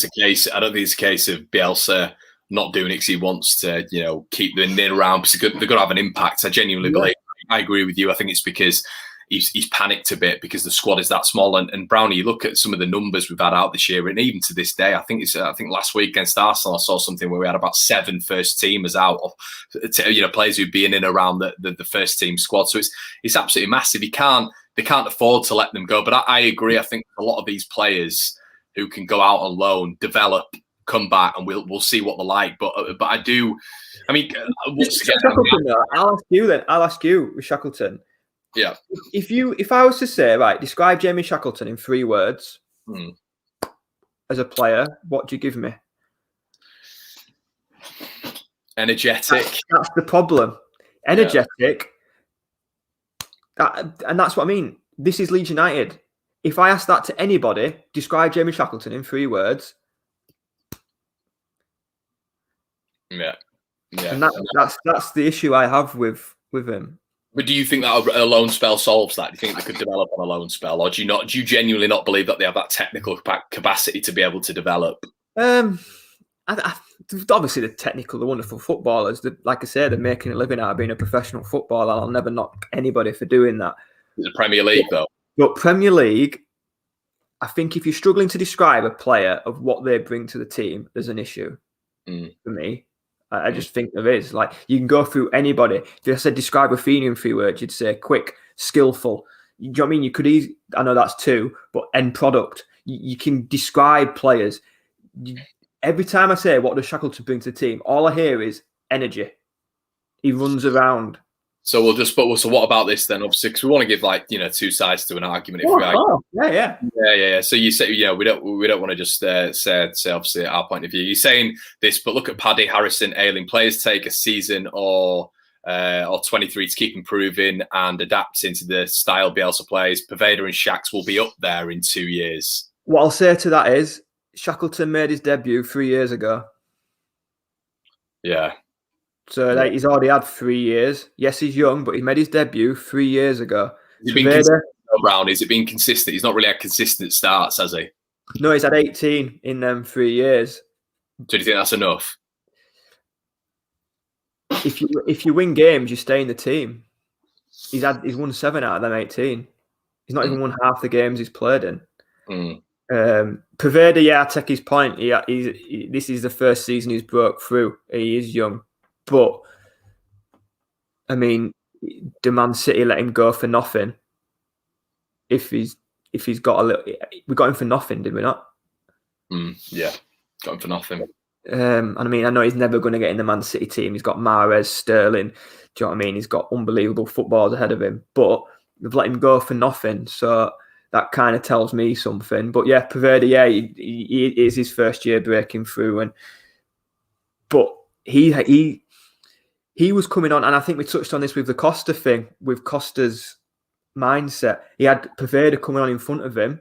a case. I don't think it's a case of Bielsa not doing it because he wants to, keep them in around because they're going to have an impact. I genuinely believe. I agree with you. I think it's because he's panicked a bit because the squad is that small. And Brownie, you look at some of the numbers we've had out this year, and even to this day, I think last week against Arsenal, I saw something where we had about 7 first teamers out of, players who'd be in and around the first team squad. So it's absolutely massive. They can't afford to let them go. But I agree. I think a lot of these players who can go out on loan, develop, come back, and we'll see what they're like. But I do. I mean, once again, I'll ask you with Shackleton. Yeah. If I was to say, right, describe Jamie Shackleton in 3 words as a player, what do you give me? Energetic. That's the problem. Energetic. Yeah. And that's what I mean. This is Leeds United. If I ask that to anybody, describe Jamie Shackleton in 3 words. Yeah. And that's the issue I have with him. But do you think that a loan spell solves that? Do you think they could develop on a loan spell, or do you genuinely not believe that they have that technical capacity to be able to develop? Obviously, they're wonderful footballers. Like I said, they're making a living out of being a professional footballer. I'll never knock anybody for doing that. The Premier League, though. But Premier League, I think if you're struggling to describe a player of what they bring to the team, there's an issue for me. I just think there is. Like, you can go through anybody. If I said describe Rafinha in 3 words, you'd say quick, skillful. You know what I mean? You could I know that's 2, but end product. You can describe players. Every time I say what does Shackleton bring to the team, all I hear is energy. He runs around. So so what about this then? Obviously, because we want to give 2 sides to an argument. Yeah. So you say, we don't want to just say obviously our point of view. You're saying this, but look at Paddy, Harrison, Ayling. Players take a season or 23 to keep improving and adapting to the style Bielsa plays. Poveda and Shacks will be up there in 2 years. What I'll say to that is Shackleton made his debut 3 years ago. Yeah. So he's already had 3 years. Yes, he's young, but he made his debut 3 years ago. Has he been consistent, Brown? Is it been consistent? He's not really had consistent starts, has he? No, he's had 18 in them 3 years. So do you think that's enough? If you win games, you stay in the team. He's won 7 out of them 18. He's not even won half the games he's played in. Poveda, I take his point. This is the first season he's broke through. He is young. But, I mean, do Man City let him go for nothing? If he's got a little... We got him for nothing, did we not? Yeah, got him for nothing. And I mean, I know he's never going to get in the Man City team. He's got Mahrez, Sterling. Do you know what I mean? He's got unbelievable footballers ahead of him. But they've let him go for nothing. So that kind of tells me something. But yeah, Poveda, he is his first year breaking through. But he was coming on, and I think we touched on this with the Costa thing, with Costa's mindset. He had Poveda coming on in front of him,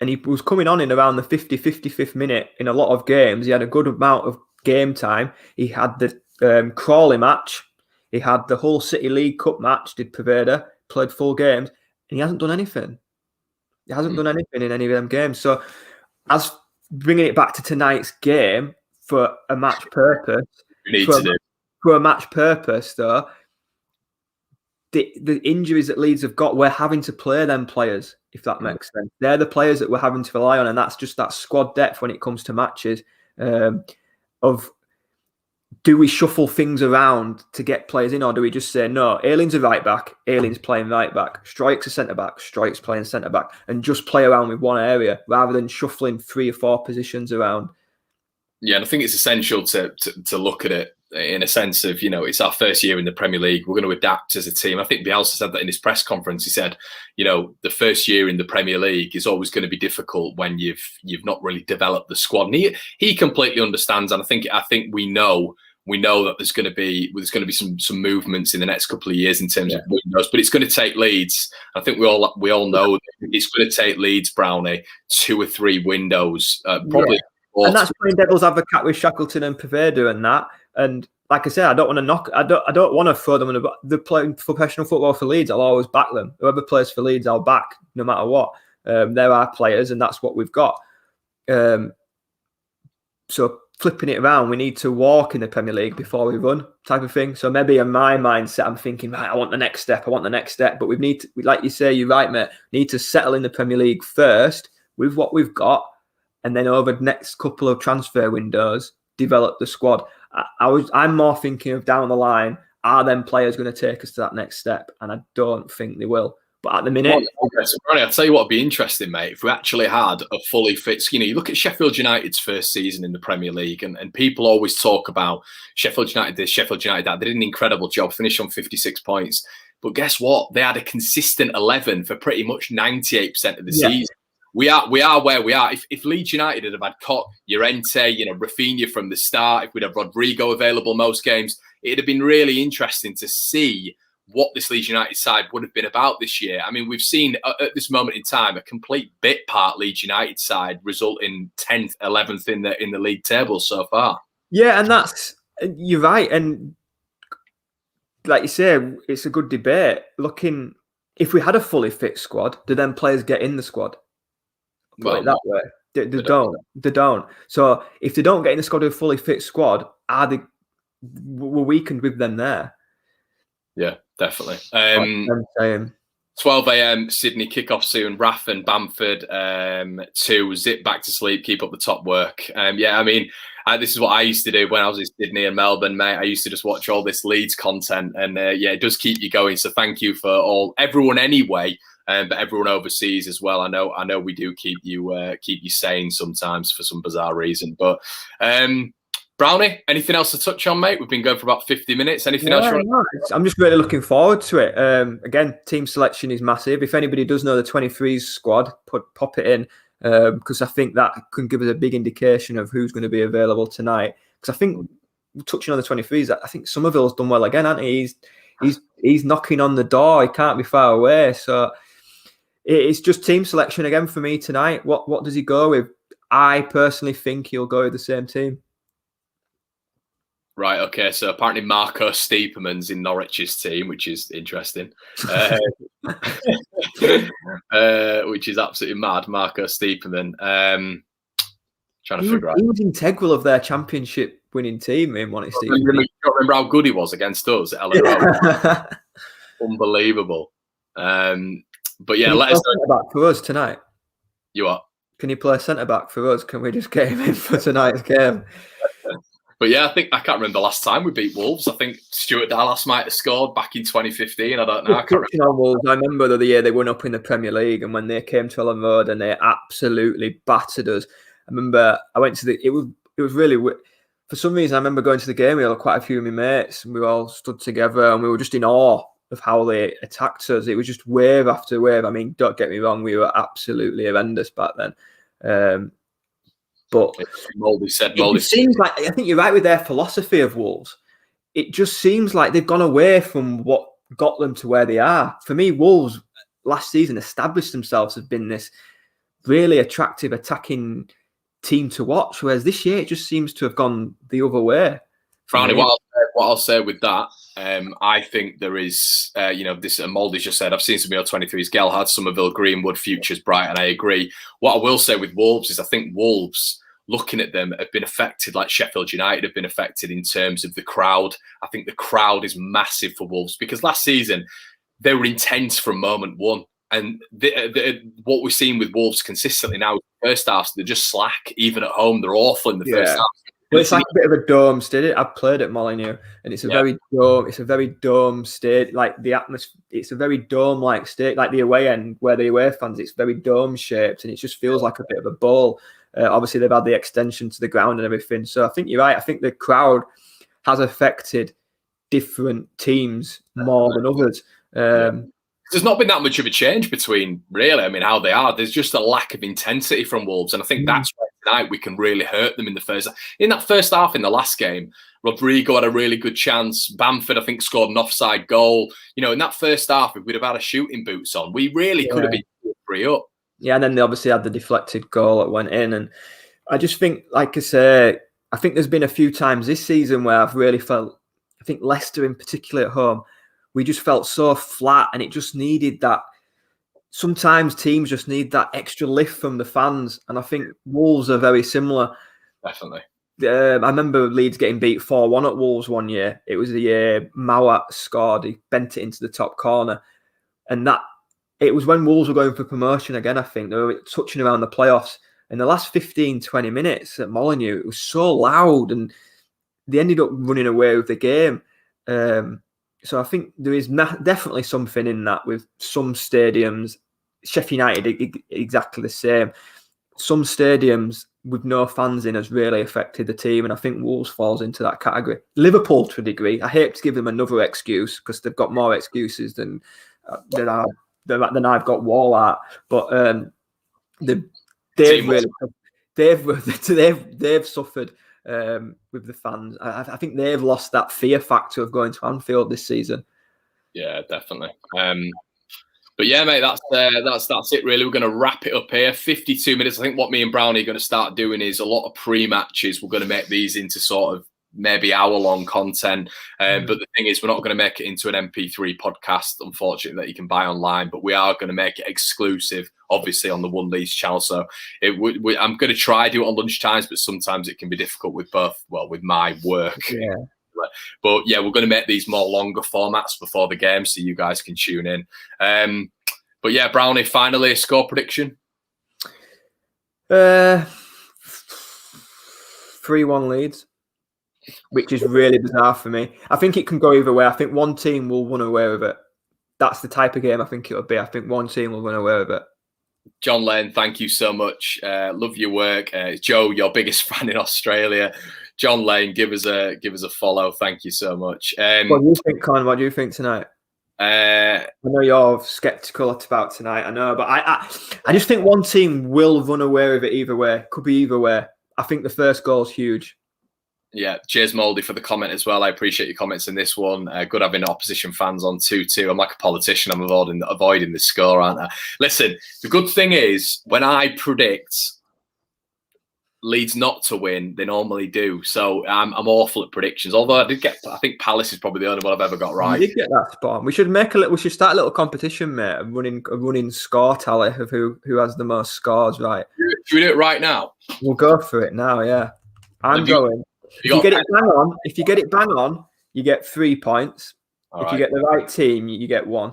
and he was coming on in around the 55th minute in a lot of games. He had a good amount of game time. He had the Crawley match. He had the Hull City League Cup match, did Poveda, played full games, and he hasn't done anything. He hasn't done anything in any of them games. So as bringing it back to tonight's game for a match purpose, for a match purpose, though, the injuries that Leeds have got, we're having to play them players, if that makes sense. They're the players that we're having to rely on, and that's just that squad depth when it comes to matches. Of do we shuffle things around to get players in, or do we just say, no, Ayling's a right back, Ayling's playing right back, Strike's a centre back, Strike's playing centre back, and just play around with one area rather than shuffling 3 or 4 positions around? Yeah, and I think it's essential to look at it in a sense of, it's our first year in the Premier League. We're going to adapt as a team. I think Bielsa said that in his press conference. He said, the first year in the Premier League is always going to be difficult when you've not really developed the squad. And he completely understands, and I think we know that there's going to be some movements in the next couple of years in terms of windows, but it's going to take Leeds. I think we all know that it's going to take Leeds, Brownie, 2 or 3 windows, probably. Yeah. And that's playing devil's advocate with Shackleton and Poveda and that. And like I said, I don't want to knock. I don't want to throw them in the playing professional football for Leeds. I'll always back them. Whoever plays for Leeds, I'll back no matter what. They're our players, and that's what we've got. So flipping it around, we need to walk in the Premier League before we run, type of thing. So maybe in my mindset, I'm thinking, right, I want the next step. But we need to, like you say, you're right, mate. Need to settle in the Premier League first with what we've got, and then over the next couple of transfer windows, develop the squad. I'm more thinking of down the line, are them players going to take us to that next step? And I don't think they will. But at the minute... I'll tell you what would be interesting, mate, if we actually had a fully fit... you look at Sheffield United's first season in the Premier League, and people always talk about Sheffield United this, Sheffield United that. They did an incredible job, finished on 56 points. But guess what? They had a consistent 11 for pretty much 98% of the season. We are where we are. If Leeds United had had Koch, Llorente, Rafinha from the start, if we'd have Rodrigo available most games, it'd have been really interesting to see what this Leeds United side would have been about this year. I mean, we've seen at this moment in time a complete bit part Leeds United side result in 10th, 11th in the league table so far. Yeah, and you're right. And like you say, it's a good debate. Looking, if we had a fully fit squad, do then players get in the squad? Put it that way. They don't. So if they don't get in the squad with a fully fit squad, we're weakened with them there? Yeah, definitely. 12 a.m. Sydney kickoff soon. Raff and Bamford to zip back to sleep, keep up the top work. I mean, this is what I used to do when I was in Sydney and Melbourne, mate. I used to just watch all this Leeds content, and it does keep you going. So thank you for everyone anyway. But everyone overseas as well. I know we do keep you sane sometimes for some bizarre reason. But Brownie, anything else to touch on, mate? We've been going for about 50 minutes. Anything else? I'm just really looking forward to it. Again, team selection is massive. If anybody does know the 23s squad, pop it in, because I think that can give us a big indication of who's going to be available tonight. Because I think, touching on the 23s, I think Somerville's done well again, hasn't he? He's knocking on the door. He can't be far away. So it's just team selection again for me tonight. What does he go with? I personally think he'll go with the same team. Right, okay. So apparently Marco Stiepermann's in Norwich's team, which is interesting. Which is absolutely mad. Marco Stiepermann. Trying to figure out. He was integral of their championship winning team in one of Steve. Remember how good he was against us at Ellen Road? Unbelievable. But yeah, let us know. Back for us tonight. You what? Can you play centre back for us? Can we just get him in for tonight's game? But yeah, I can't remember the last time we beat Wolves. I think Stuart Dallas might have scored back in 2015. I don't know. I remember the year they won up in the Premier League, and when they came to Ellen Road and they absolutely battered us. I remember I went to it was really, for some reason I remember going to the game. We had quite a few of my mates, and we all stood together, and we were just in awe of how they attacked us. It was just wave after wave. I mean, don't get me wrong, we were absolutely horrendous back then. But it seems like, I think you're right with their philosophy of Wolves. It just seems like they've gone away from what got them to where they are. For me, Wolves last season established themselves as being this really attractive attacking team to watch. Whereas this year, it just seems to have gone the other way. Brownie, what I'll say with that, I think there is, this Mouldy's just said, I've seen some of your 23s, Gelhardt, Somerville, Greenwood, Futures, Brighton. I agree. What I will say with Wolves is I think Wolves, looking at them, have been affected like Sheffield United have been affected in terms of the crowd. I think the crowd is massive for Wolves because last season they were intense from moment one. And what we're seeing with Wolves consistently now, first half, they're just slack. Even at home, they're awful in the first half. Well, it's like a bit of a dome stadium. I've played at Molineux, and it's a very dome. It's a very dome stadium. Like the atmosphere, it's a very dome-like state. Like the away end, where the away fans, it's very dome-shaped, and it just feels like a bit of a bowl. Obviously, they've had the extension to the ground and everything. So I think you're right. I think the crowd has affected different teams more than others. There's not been that much of a change between, really, I mean, how they are. There's just a lack of intensity from Wolves. And I think that's why tonight we can really hurt them in the first. In that first half in the last game, Rodrigo had a really good chance. Bamford, I think, scored an offside goal. In that first half, if we'd have had a shooting boots on, we really could have been 3 up. Yeah, and then they obviously had the deflected goal that went in. And I just think, like I say, I think there's been a few times this season where I've really felt, I think Leicester in particular at home, we just felt so flat, and it just needed that. Sometimes teams just need that extra lift from the fans, and I think Wolves are very similar. Definitely. I remember Leeds getting beat 4-1 at Wolves one year. It was the year Mawat scored. He bent it into the top corner, and it was when Wolves were going for promotion again. I think they were touching around the playoffs. In the last 15, 20 minutes at Molineux, it was so loud, and they ended up running away with the game. So I think there is definitely something in that with some stadiums. Sheffield United, exactly the same. Some stadiums with no fans in has really affected the team, and I think Wolves falls into that category. Liverpool, to a degree, I hate to give them another excuse because they've got more excuses than I've got wall art. But they've suffered. With the fans, I think they've lost that fear factor of going to Anfield this season. Yeah, definitely. But yeah, mate, that's it. Really, we're going to wrap it up here. 52 minutes. I think what me and Brownie are going to start doing is a lot of pre-matches. We're going to make these into sort of maybe hour-long content. But the thing is, we're not going to make it into an MP3 podcast, unfortunately, that you can buy online. But we are going to make it exclusive, obviously, on the One Leeds channel. So I'm going to try do it on lunchtimes, but sometimes it can be difficult with with my work. Yeah. But yeah, we're going to make these more longer formats before the game, so you guys can tune in. But yeah, Brownie, finally, a score prediction. 3-1 Leeds. Which is really bizarre for me. I think it can go either way. I think one team will run away with it. That's the type of game I think it'll be. I think one team will run away with it. John Lane, thank you so much. Love your work. Joe, your biggest fan in Australia. John Lane, give us a follow. Thank you so much. What do you think, Con? What do you think tonight? I know you're sceptical about tonight. I know, but I just think one team will run away with it either way. Could be either way. I think the first goal is huge. Yeah, cheers, Mouldy, for the comment as well. I appreciate your comments in this one. Good having opposition fans on 2-2. I'm like a politician. I'm avoiding the score, aren't I? Listen, the good thing is when I predict Leeds not to win, they normally do. So I'm awful at predictions. Although I think Palace is probably the only one I've ever got right. You did get that spot. We should start a little competition, mate. A running score tally of who has the most scores right. Should we do it right now? We'll go for it now. Yeah, I'm going. If you get it bang on, you get 3 points. If you get the right team, you get 1.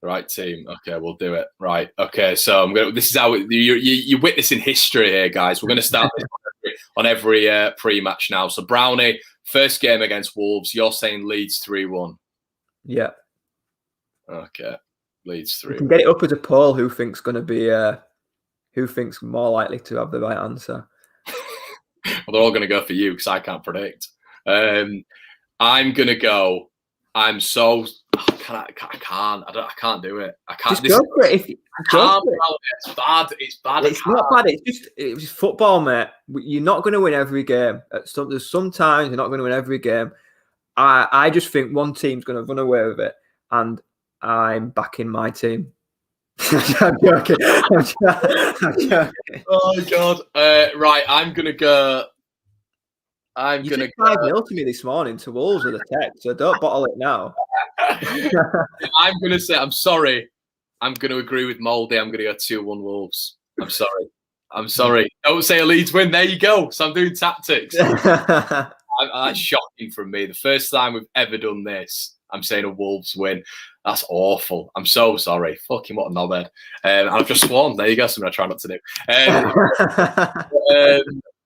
Right team. Okay, we'll do it. Right. Okay, so this is how you're witnessing history here, guys. We're going to start on every pre-match now. So Brownie, first game against Wolves. You're saying Leeds 3-1. Yeah. Okay. Leeds 3. You can get it up as a poll. Who thinks more likely to have the right answer? Well, they're all going to go for you because I can't predict. I'm going to go. I can't do it. I can't. Just go for it. It's bad. It's bad. It's not bad. It's just football, mate. You're not going to win every game. There's sometimes you're not going to win every game. I just think one team's going to run away with it, and I'm backing my team. I'm joking. I'm joking. Oh God! Right, I'm gonna go. You said 5-0 to me this morning to Wolves with a text, so don't bottle it now. I'm gonna say I'm sorry. I'm gonna agree with Mouldy. I'm gonna go 2-1 Wolves. I'm sorry. I'm sorry. Don't say a Leeds win. There you go. So I'm doing tactics. That's shocking from me. The first time we've ever done this, I'm saying a Wolves win. That's awful. I'm so sorry. Fucking what a knobhead. And I've just sworn. There you go. Something I try not to do.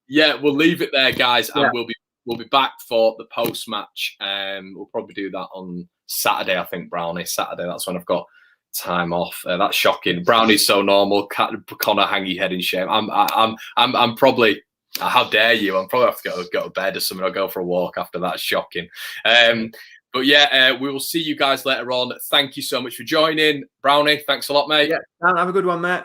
Yeah, we'll leave it there, guys, and we'll be back for the post match. We'll probably do that on Saturday, I think. Brownie Saturday. That's when I've got time off. That's shocking. Brownie's so normal. Connor, hang your head in shame. I'm probably. How dare you? I'm probably have to go to bed or something. I'll go for a walk after that. Shocking. But yeah, we will see you guys later on. Thank you so much for joining. Brownie, thanks a lot, mate. Yeah, have a good one, mate.